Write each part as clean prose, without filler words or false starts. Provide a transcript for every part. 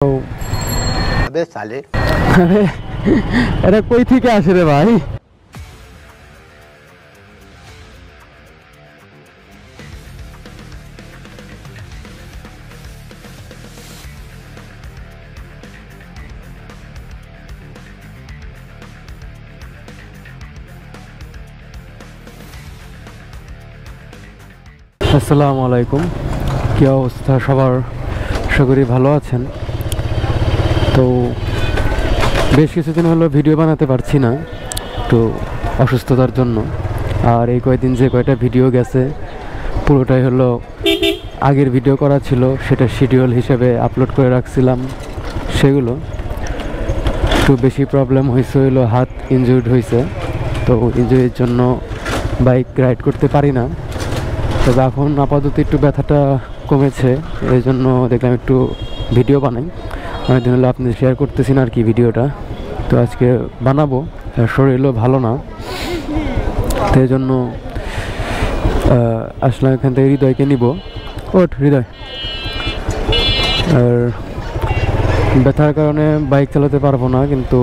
अबे साले अरे कोई थी क्या आशरे भाई। আসসালামু আলাইকুম, কি অবস্থা সবার? আশা করি ভালো আছেন। তো বেশ কিছুদিন হলো ভিডিও বানাতে পারছি না, তো অসুস্থতার জন্য। আর এই কয়েকদিন যে কয়টা ভিডিও গেছে পুরোটাই হলো আগের ভিডিও করা ছিল, সেটা শিডিউল হিসেবে আপলোড করে রাখছিলাম। সেগুলো একটু বেশি প্রবলেম হয়েছে, হলো হাত ইনজুর্ড হয়েছে, তো ইনজুরির জন্য বাইক রাইড করতে পারি না। তবে এখন আপাতত একটু ব্যথাটা কমেছে, এই জন্য দেখলাম একটু ভিডিও বানাই। অনেকদিন হলো আপনি শেয়ার করতেছি না আর কি ভিডিওটা, তো আজকে বানাবো। শরীরও ভালো না, তো এই জন্য আসলাম এখান থেকে হৃদয়কে নিব। ওঠ হৃদয়। আর ব্যথার কারণে বাইক চালাতে পারবো না, কিন্তু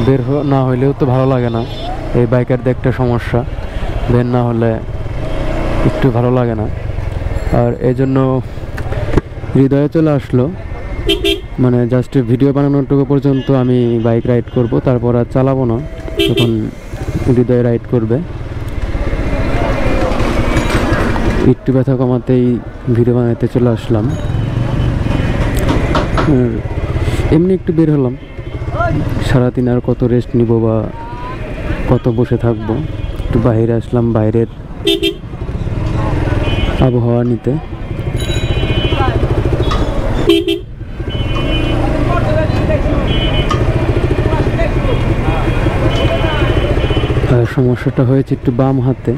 বের না হইলেও তো ভালো লাগে না। এই বাইকের একটা সমস্যা, বের না হলে একটু ভালো লাগে না। আর এই জন্য হৃদয়ে চলে আসলো, মানে জাস্ট ভিডিও বানানোটুকু পর্যন্ত আমি বাইক রাইড করব, তারপর আর চালাবো না। তখন হৃদয়ে রাইড করবে। একটু ব্যথা কমাতেই ভিডিও বানাতে চলে আসলাম। এমনি একটু বের হলাম, সারাদিন আর কত রেস্ট নিব বা কত বসে থাকবো। একটু বাইরে আসলাম, বাইরের আবহাওয়া নিতে। সমস্যাটা হয়েছে একটু বাম হাতে,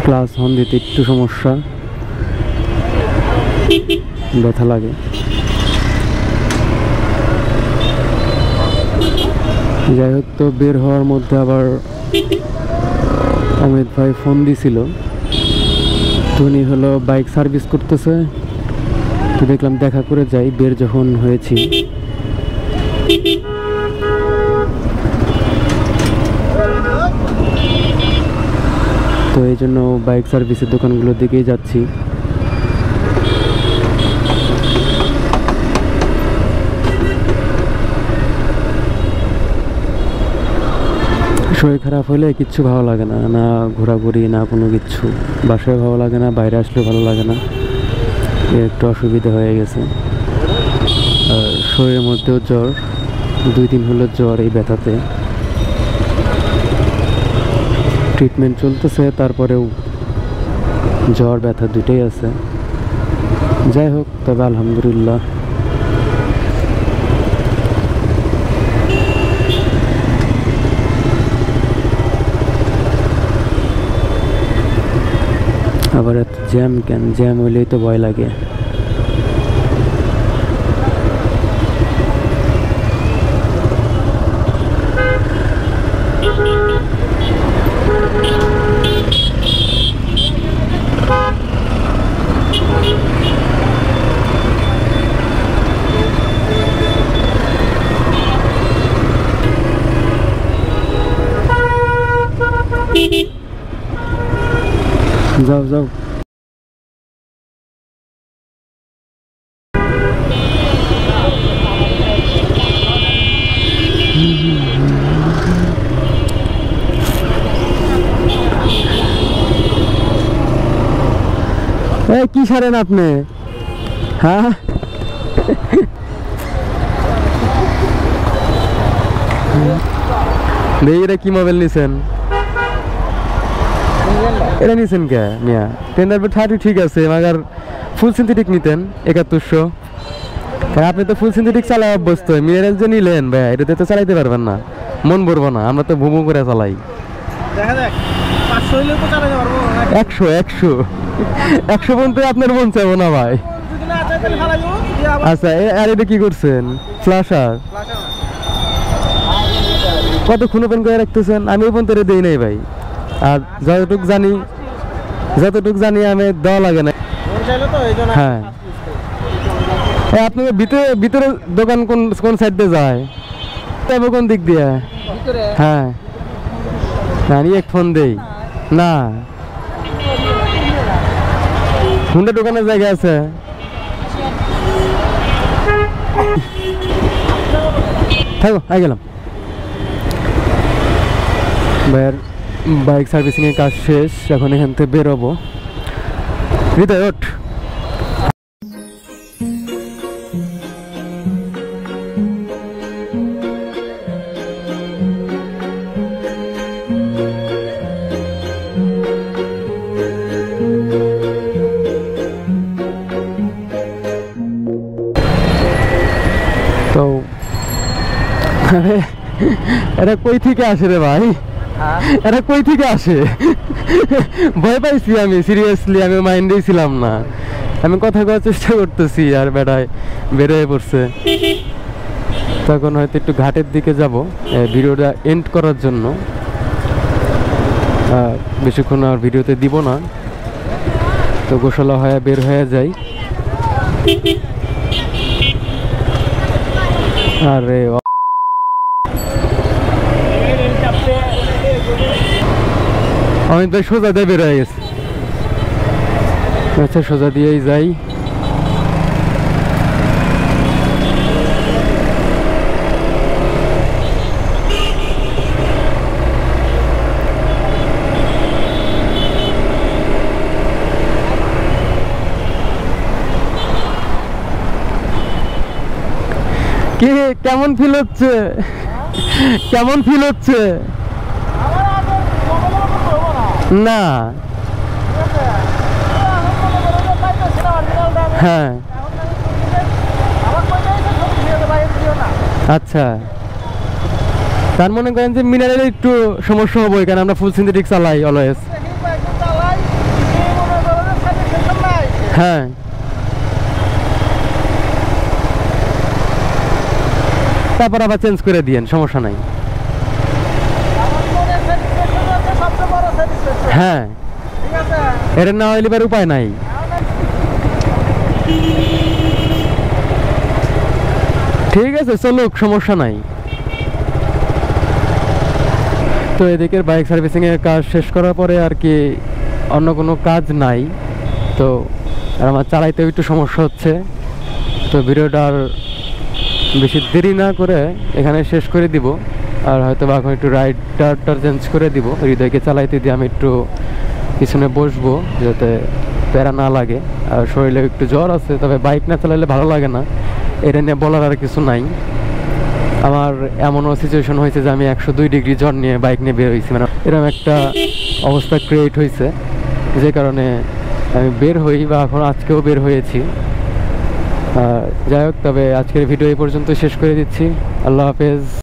ক্লাস হন দিতে একটু সমস্যা, ব্যথা লাগে। যাই হোক, তো বের হওয়ার মধ্যে আবার অমিত ভাই ফোন দিছিল, উনি হলো বাইক সার্ভিস করতেছে, তো দেখলাম দেখা করে যাই বের যখন হয়েছি। তো এই জন্য বাইক সার্ভিসের দোকানগুলোর দিকেই যাচ্ছি। শরীর খারাপ হলে কিচ্ছু ভালো লাগে না, না ঘোরাঘুরি না কোনো কিচ্ছু। বাসায় ভালো লাগে না, বাইরে আসলেও ভালো লাগে না, একটু অসুবিধা হয়ে গেছে। আর শরীরের মধ্যেও জ্বর, 2 দিন হলো জ্বর এই ব্যথাতে। ট্রিটমেন্ট চলতেছে, তারপরেও জ্বর ব্যথা দুটোই আছে। যাই হোক, তবে আলহামদুলিল্লাহ। আবার এত জ্যাম কেন? জ্যাম হইলেই তো ভয় লাগে। যাও যাও। কি সারেন আপনি? হ্যাঁ, দেখি কি মোবাইল নিছেন? এটা নিছেন কে মিয়া? 1030 ঠিক আছে, মাগার ফুল সিনথেটিক নিতেন 7100। আপনি তো ফুল সিনথেটিক চালাই অভ্যস্ত, মিরারেল যে নিলেন ভাই, এটাতে তো চালাইতে পারবেন না, মন ভরবো না। আমরা তো ভুমু করে চালাই। 100 পর্যন্ত আপনার মন চাইবো না ভাই। আচ্ছা, আর এটা কি করছেন? ফ্ল্যাশার কতক্ষণ ওপেন করে রাখতেছেন? আমি ওপেন করে দিই নাই ভাই। আর যতটুক জানি আমি দেওয়া লাগে না। হ্যাঁ, আপনাদের ভিতরে ভিতরে দোকান কোন কোন সাইড দিয়ে যায়? তবে কোন দিক দিয়ে? হ্যাঁ আমি এক ফোন দেই না, হুন্ডা দোকানের জায়গা আছে। থাকো আই গেলাম। ভাইয়ের বাইক সার্ভিসিং এর কাজ শেষ, এখন এখান থেকে বেরোবো। হৃদয় ওঠ। তো এরা কই থেকে আসে রে ভাই? এরা কই থেকে আসে? ভয় পাইছি আমি, সিরিয়াসলি আমি মাইন্ডেই ছিলাম না। আমি কথা কওয়ার চেষ্টা করতেছি আর বেড়ায় বেরোয় পড়ছে। তখন হয়তো একটু ঘাটের দিকে যাব ভিডিওটা এন্ড করার জন্য। বেশিক্ষণ আর ভিডিওতে দিব না, তো গোসলা হয়ে বের হয়ে যাই। আরে আমি তো সোজা দিয়ে বের হয়ে গেছি। আচ্ছা সোজা দিয়েই যাই। কি কেমন ফিল হচ্ছে? কেমন ফিল হচ্ছে? না হ্যাঁ আচ্ছা, তার মনে করেন যে মিনারের একটু সমস্যা হবে, কারণ আমরা ফুল সিনথেটিক চালাই অলওয়েজ। হ্যাঁ তারপর আবার চেঞ্জ করে দিয়েন, সমস্যা নাই। হ্যাঁ এর না হইলে এবার উপায় নাই। ঠিক আছে চলুক, সমস্যা নাই। তো এদিকের বাইক সার্ভিসিং এর কাজ শেষ করার পরে আর কি অন্য কোনো কাজ নাই, তো আর আমার চালাইতেও একটু সমস্যা হচ্ছে। তো ভিডিওটা আর বেশি দেরি না করে এখানে শেষ করে দিব। আর হয়তো বা এখন একটু রাইডারটা চেঞ্জ করে দিব, হৃদয়কে চালাইতে দিয়ে আমি একটু পিছনে বসবো যাতে প্যারা না লাগে। আর শরীরে একটু জ্বর আছে, তবে বাইক না চালাইলে ভালো লাগে না, এটা নিয়ে বলার আর কিছু নাই। আমার এমনও সিচুয়েশন হয়েছে যে আমি 102 ডিগ্রি জ্বর নিয়ে বাইক নিয়ে বের হয়েছি, মানে এরকম একটা অবস্থা ক্রিয়েট হয়েছে, যে কারণে আমি বের হই বা এখন আজকেও বের হয়েছি। যাই হোক, তবে আজকের ভিডিও এই পর্যন্ত শেষ করে দিচ্ছি। আল্লাহ হাফেজ।